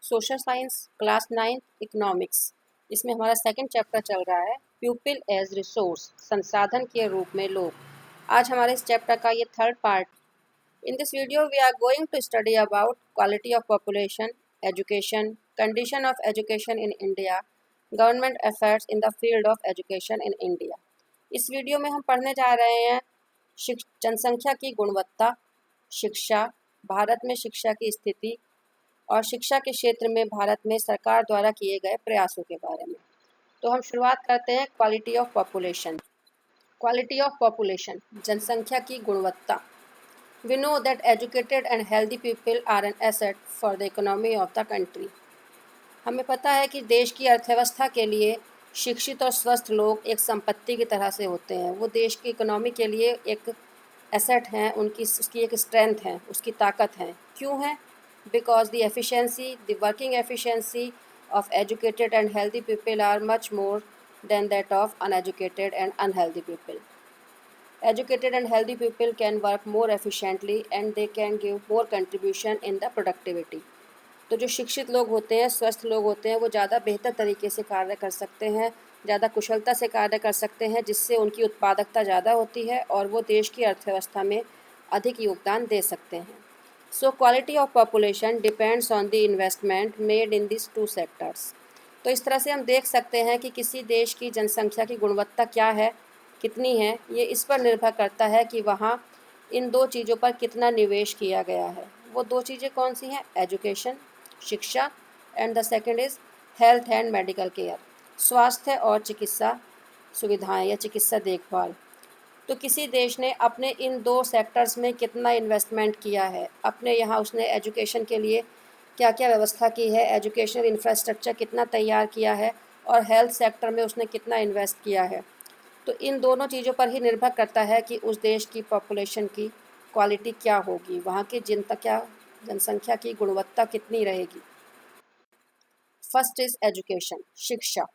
Social science class 9 economics. इसमें हमारा second chapter चल रहा है पीपल एज रिसोर्स, संसाधन के रूप में लोग। आज हमारे इस चैप्टर का ये third part. In this video we are going to study about quality of population, education, condition of education in India, government affairs in the field of education in India. इस वीडियो में हम पढ़ने जा रहे हैं जनसंख्या की गुणवत्ता, शिक्षा, भारत में शिक्षा की स्थिति और शिक्षा के क्षेत्र में भारत में सरकार द्वारा किए गए प्रयासों के बारे में। तो हम शुरुआत करते हैं quality of population. Quality of population, जनसंख्या की गुणवत्ता। We know that educated and healthy people are an asset for the economy of the country. हमें पता है कि देश की अर्थव्यवस्था के लिए शिक्षित और स्वस्थ लोग एक संपत्ति की तरह से होते हैं। वो देश की इकोनॉमी के लिए एक एसेट हैं, उसकी एक स्ट्रेंथ है, उसकी ताकत है। क्यों है? Because the efficiency, the working efficiency of educated and healthy people are much more than that of uneducated and unhealthy people. Educated and healthy people can work more efficiently and they can give more contribution in the productivity. तो जो शिक्षित लोग होते हैं, स्वस्थ लोग होते हैं, वो ज़्यादा बेहतर तरीके से कार्य कर सकते हैं, ज़्यादा कुशलता से कार्य कर सकते हैं, जिससे उनकी उत्पादकता ज़्यादा होती है और वो देश की अर्थव्यवस्था में अधिक योगदान दे सकते हैं। So quality of population depends on the investment made in these two sectors. तो इस तरह से हम देख सकते हैं कि किसी देश की जनसंख्या की गुणवत्ता क्या है, कितनी है, ये इस पर निर्भर करता है कि वहाँ इन दो चीज़ों पर कितना निवेश किया गया है। वो दो चीज़ें कौन सी हैं? एजुकेशन, शिक्षा, and the second is health and medical care, स्वास्थ्य और चिकित्सा सुविधाएं या चिकित्सा देखभाल। तो किसी देश ने अपने इन दो सेक्टर्स में कितना इन्वेस्टमेंट किया है, अपने यहाँ उसने एजुकेशन के लिए क्या क्या व्यवस्था की है, एजुकेशनल इंफ्रास्ट्रक्चर कितना तैयार किया है और हेल्थ सेक्टर में उसने कितना इन्वेस्ट किया है। तो इन दोनों चीज़ों पर ही निर्भर करता है कि उस देश की पॉपुलेशन की क्वालिटी क्या होगी, वहाँ की जनसंख्या की गुणवत्ता कितनी रहेगी। फर्स्ट इज़ एजुकेशन, शिक्षा।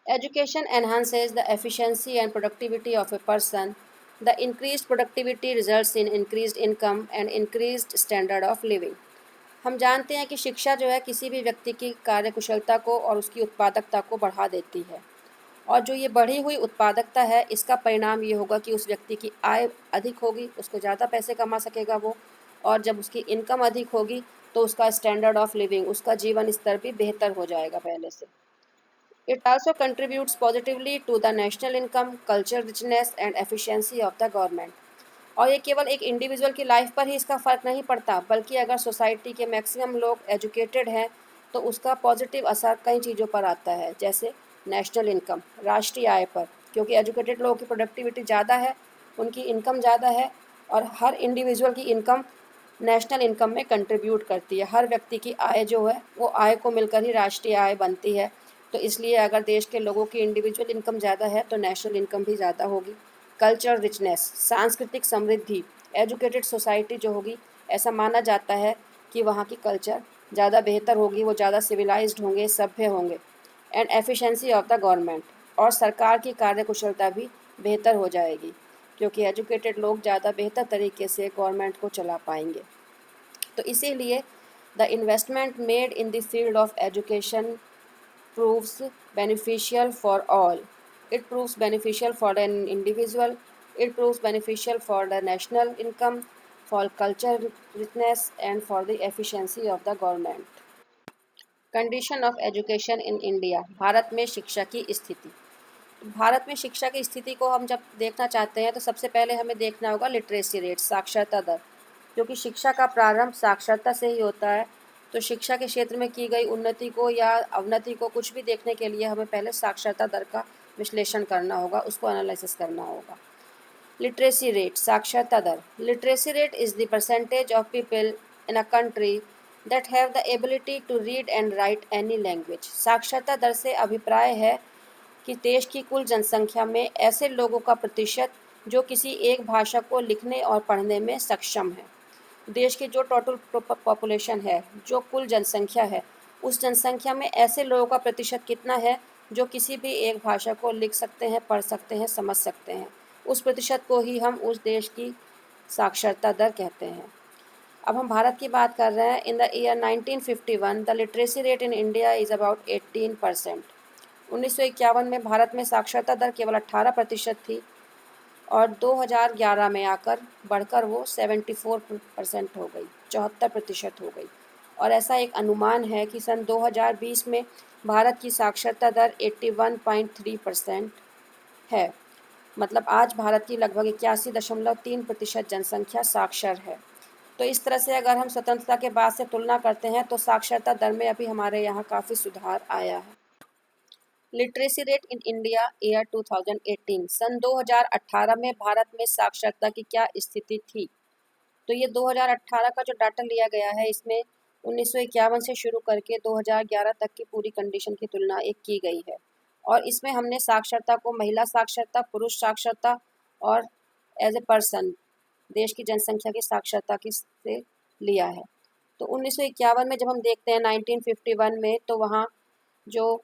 Education enhances the efficiency and productivity of a person. The increased productivity results in increased income and increased standard of living. हम जानते हैं कि शिक्षा जो है किसी भी व्यक्ति की कार्यकुशलता को और उसकी उत्पादकता को बढ़ा देती है, और जो ये बढ़ी हुई उत्पादकता है इसका परिणाम ये होगा कि उस व्यक्ति की आय अधिक होगी, उसको ज़्यादा पैसे कमा सकेगा वो, और जब उसकी इनकम अधिक होगी तो उसका स्टैंडर्ड ऑफ लिविंग, उसका जीवन स्तर भी बेहतर हो जाएगा पहले से। It also contributes positively to the national income, cultural richness and efficiency of the government. और ये केवल एक इंडिविजुअल की लाइफ पर ही इसका फ़र्क नहीं पड़ता, बल्कि अगर सोसाइटी के मैक्सिमम लोग एजुकेटेड हैं तो उसका पॉजिटिव असर कई चीज़ों पर आता है, जैसे नेशनल इनकम, राष्ट्रीय आय पर, क्योंकि एजुकेटेड लोगों की प्रोडक्टिविटी ज़्यादा है, उनकी इनकम ज़्यादा है, और हर इंडिविजुअल की इनकम नेशनल इनकम में कंट्रीब्यूट करती है। हर व्यक्ति की आय जो है वो आय को मिलकर ही राष्ट्रीय आय बनती है। तो इसलिए अगर देश के लोगों की इंडिविजुअल इनकम ज़्यादा है तो नेशनल इनकम भी ज़्यादा होगी। कल्चरल रिचनेस, सांस्कृतिक समृद्धि, एजुकेटेड सोसाइटी जो होगी, ऐसा माना जाता है कि वहाँ की कल्चर ज़्यादा बेहतर होगी, वो ज़्यादा सिविलाइज्ड होंगे, सभ्य होंगे। And efficiency of the government, और सरकार की कार्यकुशलता भी बेहतर हो जाएगी, क्योंकि एजुकेटेड लोग ज़्यादा बेहतर तरीके से गवर्नमेंट को चला पाएंगे। तो इसीलिए the investment made in the field of education proves beneficial for all. It proves beneficial for an individual, it proves beneficial for the national income, for cultural richness and for the efficiency of the government. Condition of education in India, Bharat में शिक्षा की स्थिति। भारत में शिक्षा की स्थिति को हम जब देखना चाहते हैं तो सबसे पहले हमें देखना होगा लिटरेसी रेट, साक्षरता दर, क्योंकि शिक्षा का प्रारंभ साक्षरता से ही होता है। तो शिक्षा के क्षेत्र में की गई उन्नति को या अवनति को कुछ भी देखने के लिए हमें पहले साक्षरता दर का विश्लेषण करना होगा, उसको एनालिसिस करना होगा। लिटरेसी रेट, साक्षरता दर। Literacy rate is the percentage of people in a country that have the ability to read and write any language. साक्षरता दर से अभिप्राय है कि देश की कुल जनसंख्या में ऐसे लोगों का प्रतिशत जो किसी एक भाषा को लिखने और पढ़ने में सक्षम है। देश की जो टोटल पॉपुलेशन है, जो कुल जनसंख्या है, उस जनसंख्या में ऐसे लोगों का प्रतिशत कितना है जो किसी भी एक भाषा को लिख सकते हैं, पढ़ सकते हैं, समझ सकते हैं, उस प्रतिशत को ही हम उस देश की साक्षरता दर कहते हैं। अब हम भारत की बात कर रहे हैं। इन the year 1951 the literacy rate in India is about 18%। 1951 में भारत में साक्षरता दर केवल 18% थी और 2011 में आकर बढ़कर वो 74% हो गई, 74% हो गई। और ऐसा एक अनुमान है कि सन 2020 में भारत की साक्षरता दर 81.3% है। मतलब आज भारत की लगभग 81.3% जनसंख्या साक्षर है। तो इस तरह से अगर हम स्वतंत्रता के बाद से तुलना करते हैं तो साक्षरता दर में अभी हमारे यहाँ काफ़ी सुधार आया है। Literacy rate in India year 2018, सन 2018 में भारत में साक्षरता की क्या स्थिति थी? तो ये 2018 का जो डाटा लिया गया है, इसमें 1951 से शुरू करके 2011 तक की पूरी कंडीशन की तुलना एक की गई है। और इसमें हमने साक्षरता को महिला साक्षरता, पुरुष साक्षरता और एज ए पर्सन देश की जनसंख्या की साक्षरता की से लिया है। तो 1951 में जब हम देखते हैं 1951 में, तो वहाँ जो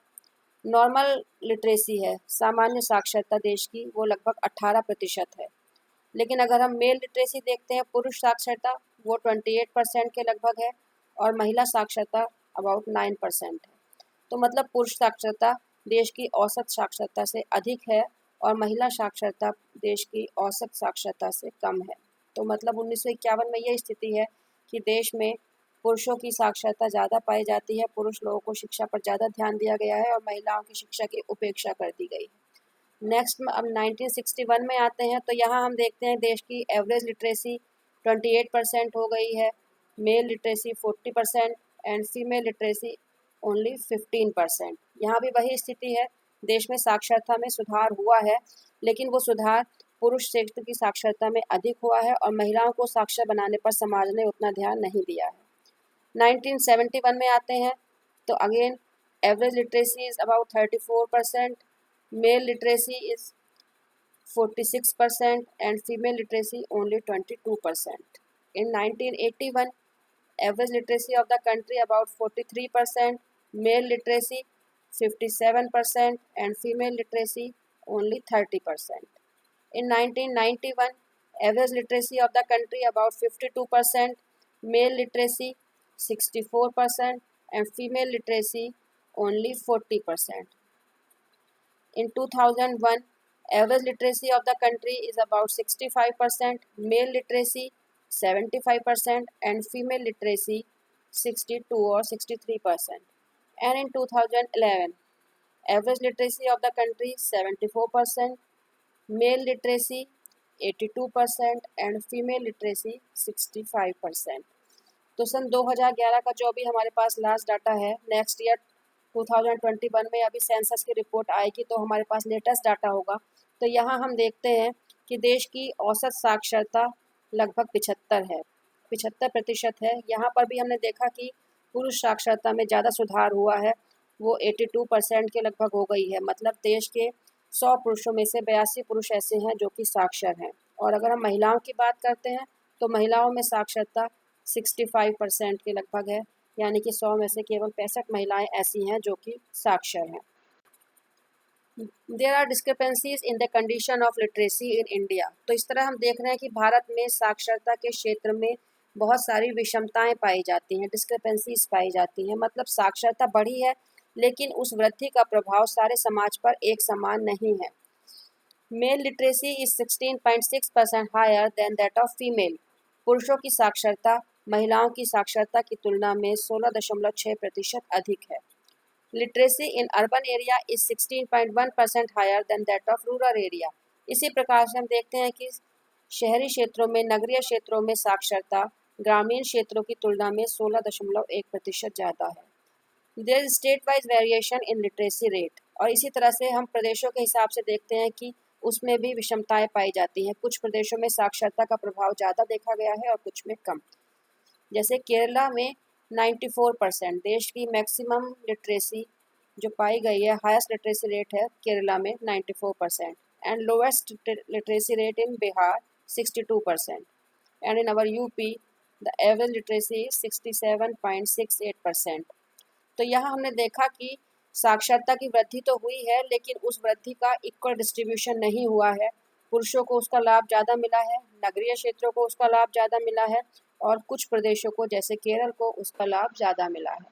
नॉर्मल लिटरेसी है, सामान्य साक्षरता देश की, वो लगभग 18% है। लेकिन अगर हम मेल लिटरेसी देखते हैं, पुरुष साक्षरता, वो 28% के लगभग है और महिला साक्षरता अबाउट 9% है। तो मतलब पुरुष साक्षरता देश की औसत साक्षरता से अधिक है और महिला साक्षरता देश की औसत साक्षरता से कम है। तो मतलब 1951 में यह स्थिति है कि देश में पुरुषों की साक्षरता ज़्यादा पाई जाती है, पुरुष लोगों को शिक्षा पर ज़्यादा ध्यान दिया गया है और महिलाओं की शिक्षा की उपेक्षा कर दी गई है। नेक्स्ट अब 1961 में आते हैं, तो यहाँ हम देखते हैं देश की एवरेज लिटरेसी 28% हो गई है, male literacy 40% and female literacy only 15%। यहाँ भी वही स्थिति है, देश में साक्षरता में सुधार हुआ है, लेकिन वो सुधार पुरुष क्षेत्र की साक्षरता में अधिक हुआ है और महिलाओं को साक्षर बनाने पर समाज ने उतना ध्यान नहीं दिया है। 1971 में आते हैं, तो again average literacy is about 34%, mail literacy is 46% and female literacy only 22%. In 1981, average literacy of the country about 43%, male literacy 57% and female literacy only 30%. In 1991, average literacy of the country about 52%, male literacy 64% and female literacy only 40%. In 2001, average literacy of the country is about 65%, male literacy 75% and female literacy 62 or 63%. And in 2011, average literacy of the country 74%, male literacy 82% and female literacy 65%. तो सन 2011 का जो अभी हमारे पास last data है, next year 2021 में अभी census की report आएगी तो हमारे पास लेटेस्ट डाटा होगा। तो यहाँ हम देखते हैं कि देश की औसत साक्षरता लगभग 75% है। यहाँ पर भी हमने देखा कि पुरुष साक्षरता में ज़्यादा सुधार हुआ है, वो 82% के लगभग हो गई है। मतलब देश के 100 पुरुषों में से 82 पुरुष ऐसे हैं जो कि साक्षर हैं। और अगर हम महिलाओं की बात करते हैं तो महिलाओं में साक्षरता 65% के लगभग है, यानी कि 100 में से केवल 65 महिलाएं ऐसी हैं जो कि साक्षर हैं। There are discrepancies in the condition of literacy in India. तो इस तरह हम देख रहे हैं कि भारत में साक्षरता के क्षेत्र में बहुत सारी विषमताएं पाई जाती हैं, डिस्क्रिपेंसीज पाई जाती हैं। मतलब साक्षरता बढ़ी है लेकिन उस वृद्धि का प्रभाव सारे समाज पर एक समान नहीं है। Male literacy is 16.6% higher than that of female. पुरुषों की साक्षरता महिलाओं की साक्षरता की तुलना में 16.6% अधिक है। Literacy in urban area is 16.1% higher than that of rural area. इसी प्रकार से हम देखते हैं कि शहरी क्षेत्रों में, नगरीय क्षेत्रों में साक्षरता ग्रामीण क्षेत्रों की तुलना में 16.1% ज़्यादा है। There is state wise variation in literacy rate. और इसी तरह से हम प्रदेशों के हिसाब से देखते हैं कि उसमें भी विषमताएं पाई जाती हैं। कुछ प्रदेशों में साक्षरता का प्रभाव ज़्यादा देखा गया है और कुछ में कम। जैसे केरला में 94%, देश की मैक्सिमम लिटरेसी जो पाई गई है, हाईएस्ट लिटरेसी रेट है केरला में 94% and lowest literacy rate in Bihar 62% and in our UP the average literacy 67.68%। तो यहाँ हमने देखा कि साक्षरता की वृद्धि तो हुई है लेकिन उस वृद्धि का इक्वल डिस्ट्रीब्यूशन नहीं हुआ है। पुरुषों को उसका लाभ ज़्यादा मिला है, नगरीय क्षेत्रों को उसका लाभ ज़्यादा मिला है और कुछ प्रदेशों को जैसे केरल को उसका लाभ ज़्यादा मिला है।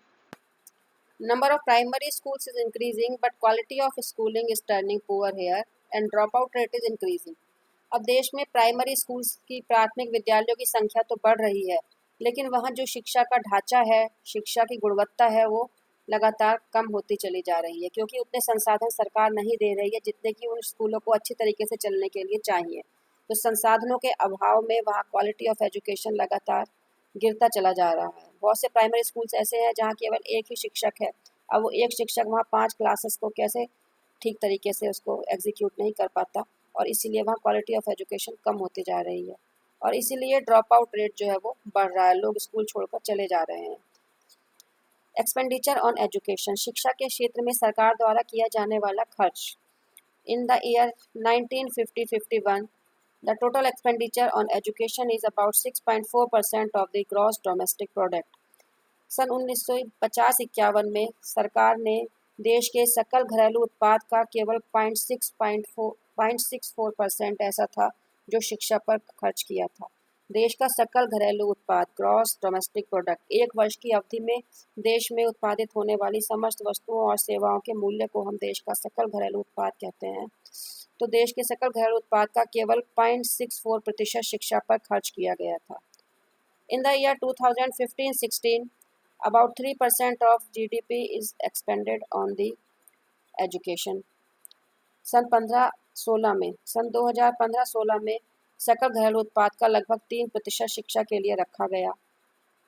Number of primary schools is increasing but quality of schooling is turning poor here and dropout rate is increasing। अब देश में प्राइमरी स्कूल्स की प्राथमिक विद्यालयों की संख्या तो बढ़ रही है, लेकिन वहाँ जो शिक्षा का ढांचा है, शिक्षा की गुणवत्ता है, वो लगातार कम होती चली जा रही है, क्योंकि उतने संसाधन सरकार नहीं दे रही है जितने कि उन स्कूलों को अच्छी तरीके से चलने के लिए चाहिए। तो संसाधनों के अभाव में वहाँ क्वालिटी ऑफ एजुकेशन लगातार गिरता चला जा रहा है। बहुत से प्राइमरी स्कूल्स ऐसे हैं जहाँ केवल एक ही शिक्षक है। अब वो एक शिक्षक वहाँ 5 क्लासेस को कैसे ठीक तरीके से उसको एग्जीक्यूट नहीं कर पाता, और इसीलिए वहाँ क्वालिटी ऑफ एजुकेशन कम होती जा रही है, और इसीलिए ड्रॉप आउट रेट जो है वो बढ़ रहा है, लोग स्कूल छोड़कर चले जा रहे हैं। एक्सपेंडिचर ऑन एजुकेशन, शिक्षा के क्षेत्र में सरकार द्वारा किया जाने वाला खर्च। In the year 1950-51 the total expenditure on education is about 6.4% of the gross domestic product. सन 1950-51 में सरकार ने देश के सकल घरेलू उत्पाद का केवल 0.64% ऐसा था जो शिक्षा पर खर्च किया था। देश का सकल घरेलू उत्पाद ग्रॉस डोमेस्टिक प्रोडक्ट, एक वर्ष की अवधि में देश में उत्पादित होने वाली समस्त वस्तुओं और सेवाओं के मूल्य को हम देश का सकल घरेलू उत्पाद कहते हैं। तो देश के सकल घरेलू उत्पाद का केवल 0.64% शिक्षा पर खर्च किया गया था। In the year 2015-16, about 3% of GDP is expended on the education। सन 2015-16 में सकल घरेलू उत्पाद का लगभग 3% शिक्षा के लिए रखा गया।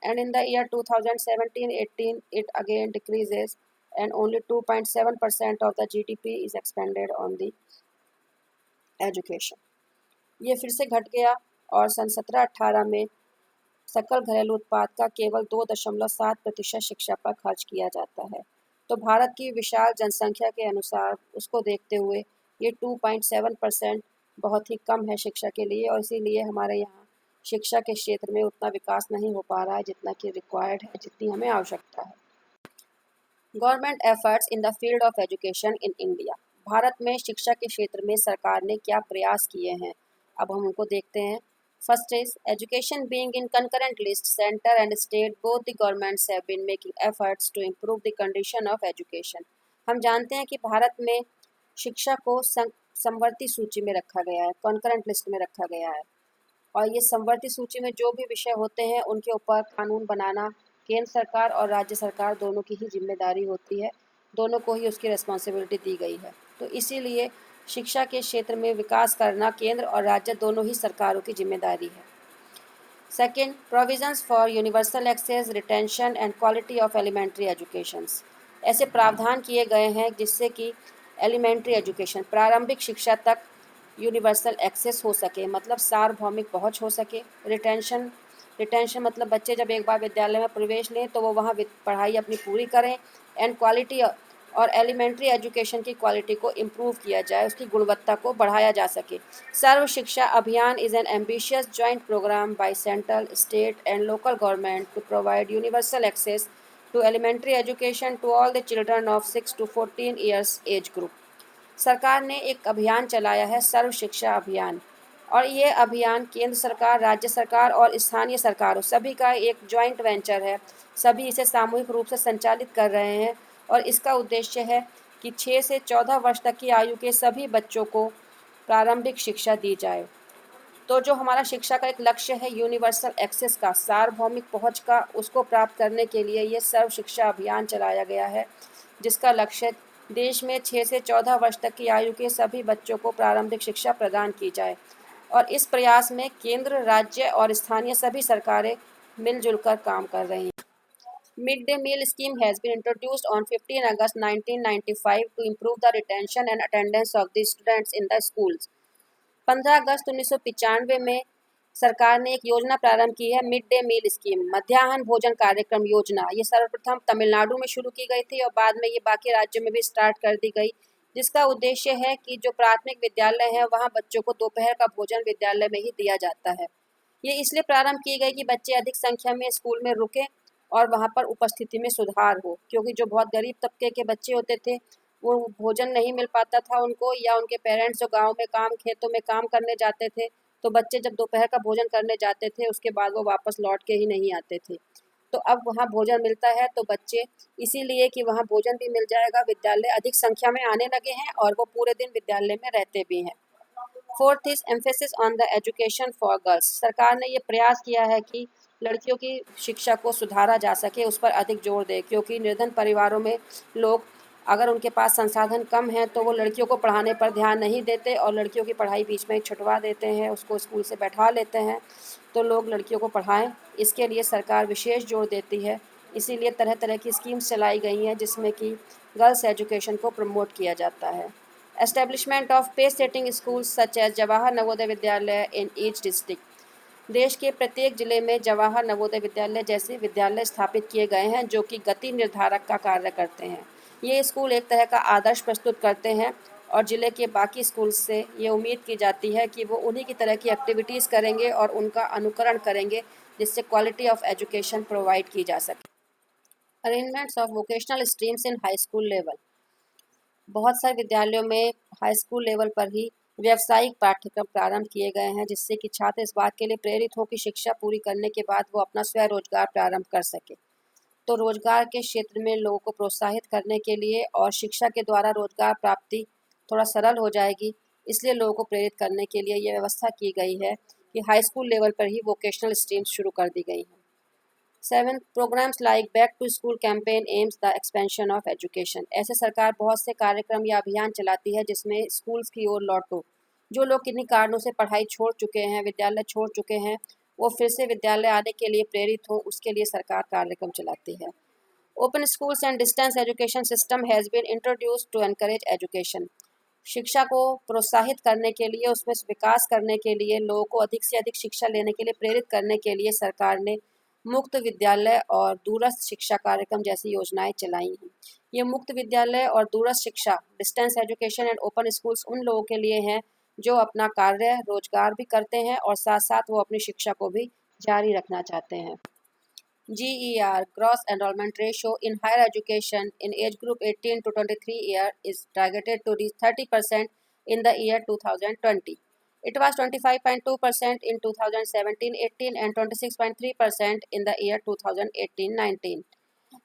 And in the year 2017-18, it again decreases and only 2.7% of the GDP is expended on the education। ये फिर से घट गया और सन 17-18 में सकल घरेलू उत्पाद का केवल 2.7% शिक्षा पर खर्च किया जाता है। तो भारत की विशाल जनसंख्या के अनुसार उसको देखते हुए ये 2.7% बहुत ही कम है शिक्षा के लिए, और इसीलिए हमारे यहाँ शिक्षा के क्षेत्र में उतना विकास नहीं हो पा रहा है जितना कि रिक्वायर्ड है, जितनी हमें आवश्यकता है। Government efforts in the field of education in India, Bharat में शिक्षा के क्षेत्र में सरकार ने क्या प्रयास किए हैं, अब हम उनको देखते हैं। First is education being in concurrent list, center and state both the governments have been making efforts to improve the condition of education। हम जानते हैं कि भारत में शिक्षा को समवर्ती सूची में रखा गया है, कॉन्करेंट लिस्ट में रखा गया है, और ये समवर्ती सूची में जो भी विषय होते हैं उनके ऊपर कानून बनाना केंद्र सरकार और राज्य सरकार दोनों की ही जिम्मेदारी होती है, दोनों को ही उसकी रिस्पॉन्सिबिलिटी दी गई है। तो इसीलिए शिक्षा के क्षेत्र में विकास करना केंद्र और राज्य दोनों ही सरकारों की जिम्मेदारी है। Second, provisions for universal access, retention and quality of elementary educations, ऐसे प्रावधान किए गए हैं जिससे कि एलिमेंट्री एजुकेशन, प्रारंभिक शिक्षा तक यूनिवर्सल एक्सेस हो सके, मतलब सार्वभौमिक पहुंच हो सके। रिटेंशन मतलब बच्चे जब एक बार विद्यालय में प्रवेश लें तो वो वहाँ पढ़ाई अपनी पूरी करें। एंड क्वालिटी, और एलिमेंट्री एजुकेशन की क्वालिटी को इम्प्रूव किया जाए, उसकी गुणवत्ता को बढ़ाया जा सके। Sarva Shiksha Abhiyan is an ambitious joint programme by central, state and local government to provide universal access to elementary education to all the children of 6 to 14 years age group. सरकार ने एक अभियान चलाया है, सर्व शिक्षा अभियान, और ये अभियान केंद्र सरकार, राज्य सरकार और स्थानीय सरकारों सभी का एक जॉइंट वेंचर है। सभी इसे सामूहिक रूप से संचालित कर रहे हैं, और इसका उद्देश्य है कि 6 से 14 वर्ष तक की आयु के सभी बच्चों को प्रारंभिक शिक्षा दी जाए। तो जो हमारा शिक्षा का एक लक्ष्य है यूनिवर्सल एक्सेस का, सार्वभौमिक पहुंच का, उसको प्राप्त करने के लिए ये सर्व शिक्षा अभियान चलाया गया है, जिसका लक्ष्य देश में 6 से 14 वर्ष तक की आयु के सभी बच्चों को प्रारंभिक शिक्षा प्रदान की जाए। और इस प्रयास में केंद्र, राज्य और स्थानीय सभी सरकारें मिलजुल कर काम कर रही हैं। Mid day meal scheme has been introduced on 15 August 1995 to improve the retention and attendance of the students in the schools. 15 अगस्त 1995 में सरकार ने एक योजना प्रारंभ की है, मिड डे मील स्कीम, मध्याह्न भोजन कार्यक्रम योजना। ये सर्वप्रथम तमिलनाडु में शुरू की गई थी और बाद में ये बाकी राज्यों में भी स्टार्ट कर दी गई, जिसका उद्देश्य है कि जो प्राथमिक विद्यालय हैं वहाँ बच्चों को दोपहर का भोजन विद्यालय में ही दिया जाता है। ये इसलिए प्रारंभ की गई कि बच्चे अधिक संख्या में स्कूल में रुकें और वहाँ पर उपस्थिति में सुधार हो, क्योंकि जो बहुत गरीब तबके के बच्चे होते थे वो भोजन नहीं मिल पाता था उनको, या उनके पेरेंट्स जो गांव में खेतों में काम करने जाते थे तो बच्चे जब दोपहर का भोजन करने जाते थे उसके बाद वो वापस लौट के ही नहीं आते थे। तो अब वहाँ भोजन मिलता है तो बच्चे इसीलिए कि वहाँ भोजन भी मिल जाएगा, विद्यालय अधिक संख्या में आने लगे हैं और वो पूरे दिन विद्यालय में रहते भी हैं। Fourth is emphasis on the education for girls. सरकार ने ये प्रयास किया है कि लड़कियों की शिक्षा को सुधारा जा सके, उस पर अधिक जोर दे, क्योंकि निर्धन परिवारों में लोग अगर उनके पास संसाधन कम हैं तो वो लड़कियों को पढ़ाने पर ध्यान नहीं देते और लड़कियों की पढ़ाई बीच में ही छुटवा देते हैं, उसको स्कूल से बैठा लेते हैं। तो लोग लड़कियों को पढ़ाएं, इसके लिए सरकार विशेष जोर देती है। इसीलिए तरह तरह की स्कीम्स चलाई गई हैं जिसमें कि गर्ल्स एजुकेशन को प्रमोट किया जाता है। Establishment of pace setting schools such as Jawahar Navodaya Vidyalaya in each district. देश के प्रत्येक जिले में जवाहर नवोदय विद्यालय जैसे विद्यालय स्थापित किए गए हैं जो कि गति निर्धारक का कार्य करते हैं। ये स्कूल एक तरह का आदर्श प्रस्तुत करते हैं और जिले के बाकी स्कूल से ये उम्मीद की जाती है कि वो उन्हीं की तरह की एक्टिविटीज़ करेंगे और उनका अनुकरण करेंगे, जिससे क्वालिटी ऑफ एजुकेशन प्रोवाइड की जा सके। Arrangements of vocational streams in high school level. बहुत सारे विद्यालयों में हाई स्कूल लेवल पर ही व्यावसायिक पाठ्यक्रम प्रारंभ किए गए हैं, जिससे कि छात्र इस बात के लिए प्रेरित हों कि शिक्षा पूरी करने के बाद वो अपना स्वरोजगार प्रारंभ कर सके। तो रोजगार के क्षेत्र में लोगों को प्रोत्साहित करने के लिए और शिक्षा के द्वारा रोजगार प्राप्ति थोड़ा सरल हो जाएगी, इसलिए लोगों को प्रेरित करने के लिए ये व्यवस्था की गई है कि हाई स्कूल लेवल पर ही वोकेशनल स्ट्रीम्स शुरू कर दी गई हैं। 7 programmes like back to school campaign aims the expansion of education. ऐसे सरकार बहुत से कार्यक्रम या अभियान चलाती है जिसमें स्कूल्स की ओर लौटो। जो लोग किन्हीं कारणों से पढ़ाई छोड़ चुके हैं, विद्यालय छोड़ चुके हैं, वो फिर से विद्यालय आने के लिए प्रेरित हो, उसके लिए सरकार कार्यक्रम चलाती है। Open schools and distance education system has been introduced to encourage education. शिक्षा को प्रोत्साहित करने के लिए, उसमें विकास करने के लिए, लोगों को अधिक से अधिक शिक्षा लेने के लिए प्रेरित करने के लिए सरकार ने मुक्त विद्यालय और दूरस्थ शिक्षा कार्यक्रम जैसी योजनाएं चलाई हैं। ये मुक्त विद्यालय और दूरस्थ शिक्षा, distance education and open schools उन लोगों के लिए हैं जो अपना कार्य रोजगार भी करते हैं और साथ साथ वो अपनी शिक्षा को भी जारी रखना चाहते हैं। GER gross enrollment ratio in higher education in age group 18 to 23 year is targeted to reach 30% in the year 2020. It was 25.2% in 2017-18 and 26.3% in the year 2018-19.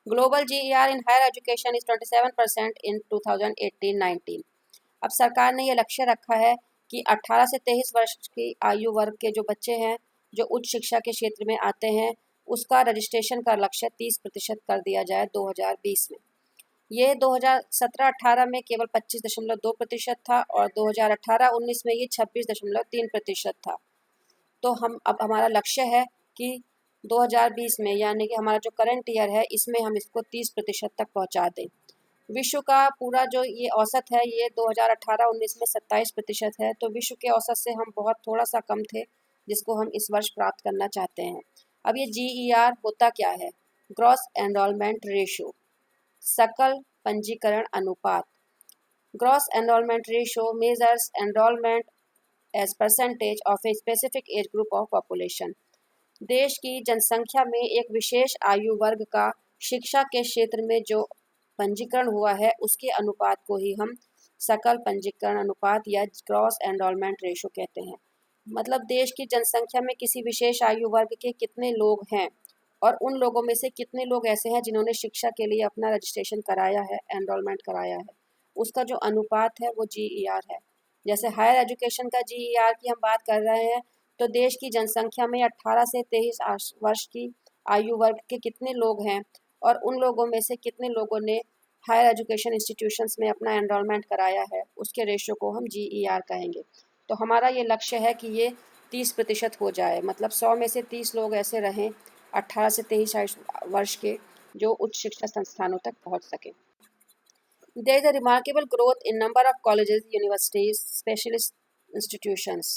Global GER in higher education is 27% in 2018-19. अब सरकार ने यह लक्ष्य रखा है कि 18 से 23 वर्ष की आयु वर्ग के जो बच्चे हैं जो उच्च शिक्षा के क्षेत्र में आते हैं, उसका रजिस्ट्रेशन का लक्ष्य 30% कर दिया जाए 2020 में। ये 2017-18 में केवल 25.2% था और 2018-19 में ये 26.3% था। तो अब हमारा लक्ष्य है कि 2020 में, यानी कि हमारा जो करंट ईयर है, इसमें हम इसको 30% तक पहुंचा दें। विश्व का पूरा जो ये औसत है ये 2018-19 में 27% है, तो विश्व के औसत से हम बहुत थोड़ा सा कम थे, जिसको हम इस वर्ष प्राप्त करना चाहते हैं। अब ये GER होता क्या है? ग्रॉस एनरोलमेंट रेशो, सकल पंजीकरण अनुपात। Gross enrolment ratio measures enrolment as percentage of a specific age group of population. देश की जनसंख्या में एक विशेष आयु वर्ग का शिक्षा के क्षेत्र में जो पंजीकरण हुआ है उसके अनुपात को ही हम सकल पंजीकरण अनुपात या ग्रॉस एनरोलमेंट रेशो कहते हैं। मतलब देश की जनसंख्या में किसी विशेष आयु वर्ग के कितने लोग हैं और उन लोगों में से कितने लोग ऐसे हैं जिन्होंने शिक्षा के लिए अपना रजिस्ट्रेशन कराया है, एनरोलमेंट कराया है, उसका जो अनुपात है वो GER है। जैसे हायर एजुकेशन का GER की हम बात कर रहे हैं, तो देश की जनसंख्या में 18 से 23 वर्ष की आयु वर्ग के कितने लोग हैं और उन लोगों में से कितने लोगों ने हायर एजुकेशन इंस्टीट्यूशंस में अपना एनरोलमेंट कराया है, उसके रेशो को हम GER कहेंगे। तो हमारा ये लक्ष्य है कि ये 30% हो जाए, मतलब 100 में से 30 लोग ऐसे रहें 18 से 23 वर्ष के जो उच्च शिक्षा संस्थानों तक पहुंच सकें। There is a remarkable growth in number of colleges, universities, specialist institutions.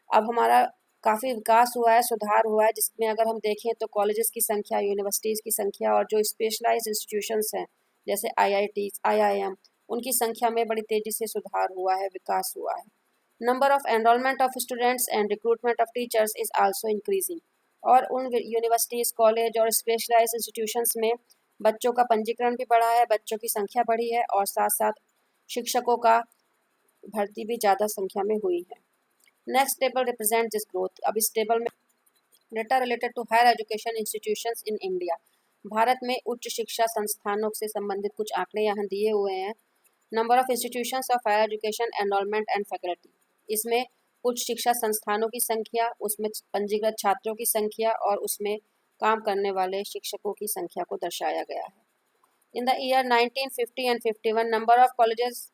अब हमारा काफ़ी विकास हुआ है, सुधार हुआ है, जिसमें अगर हम देखें तो कॉलेजेस की संख्या, यूनिवर्सिटीज़ की संख्या और जो स्पेशलाइज्ड इंस्टीट्यूशंस हैं जैसे IITs, IIM, उनकी संख्या में बड़ी तेज़ी से सुधार हुआ है, विकास हुआ है। Number of enrolment of students and recruitment of teachers is also increasing. और उन यूनिवर्सिटीज़, कॉलेज और स्पेशलाइज्ड इंस्टीट्यूशंस में बच्चों का पंजीकरण भी बढ़ा है, बच्चों की संख्या बढ़ी है और साथ साथ शिक्षकों का भर्ती भी ज़्यादा संख्या में हुई है। Next table represent this growth. अब इस टेबल में data related to higher education institutions in India, Bharat में उच्च शिक्षा संस्थानों से संबंधित कुछ आंकड़े यहाँ दिए हुए हैं। Number of institutions of higher education, enrolment and faculty, इसमें उच्च शिक्षा संस्थानों की संख्या, उसमें पंजीकृत छात्रों की संख्या और उसमें काम करने वाले शिक्षकों की संख्या को दर्शाया गया है। इन the year 1950 and 51, number of colleges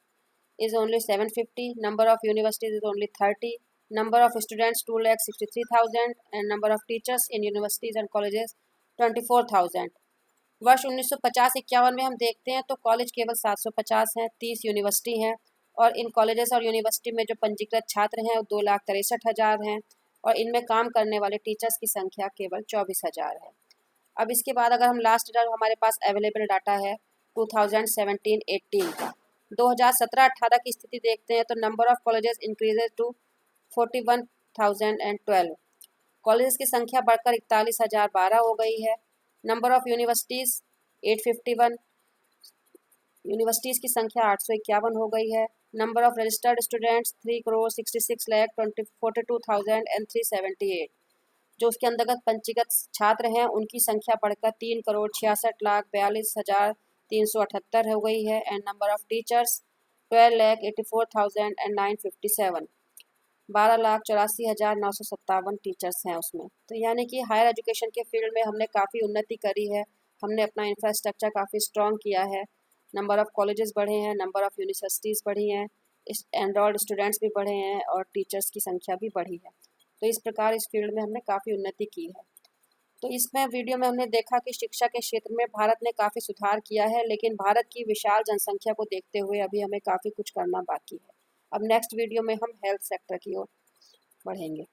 is only 750, number of universities is only 30, number of students 2,63,000 and number of teachers in universities and colleges 24,000। वर्ष 1950-51 में हम देखते हैं तो कॉलेज केवल 750 हैं, 30 यूनिवर्सिटी हैं और इन कॉलेजेस और यूनिवर्सिटी में जो पंजीकृत छात्र हैं वो 2,63,000 हैं और इनमें काम करने वाले टीचर्स की संख्या केवल 24,000 है। अब इसके बाद अगर हम लास्ट ईयर हमारे पास अवेलेबल डाटा है 2017-18 का, 2017-18 की स्थिति देखते हैं तो number of colleges increases to 41,012, colleges की संख्या बढ़कर 41,012 हो गई है। नंबर ऑफ यूनिवर्सिटीज़ 851, यूनिवर्सिटीज़ की संख्या 851 हो गई है। नंबर ऑफ रजिस्टर्ड स्टूडेंट्स 3,66,42,378, जो उसके अंतर्गत पंजीकृत छात्र हैं उनकी संख्या बढ़कर 3,66,42,378 हो गई है। And number of teachers 12,84,957, 12,84,957 teachers हैं उसमें। तो यानी कि हायर एजुकेशन के फील्ड में हमने काफ़ी उन्नति करी है, हमने अपना इंफ्रास्ट्रक्चर काफ़ी स्ट्रॉन्ग किया है, नंबर ऑफ़ कॉलेजेस बढ़े हैं, नंबर ऑफ़ यूनिवर्सिटीज़ बढ़ी हैं, एनरोल्ड स्टूडेंट्स भी बढ़े हैं और टीचर्स की संख्या भी बढ़ी है। तो इस प्रकार इस फील्ड में हमने काफ़ी उन्नति की है। तो इसमें वीडियो में हमने देखा कि शिक्षा के क्षेत्र में भारत ने काफ़ी सुधार किया है, लेकिन भारत की विशाल जनसंख्या को देखते हुए अभी हमें काफ़ी कुछ करना बाकी है। अब नेक्स्ट वीडियो में हम हेल्थ सेक्टर की ओर बढ़ेंगे।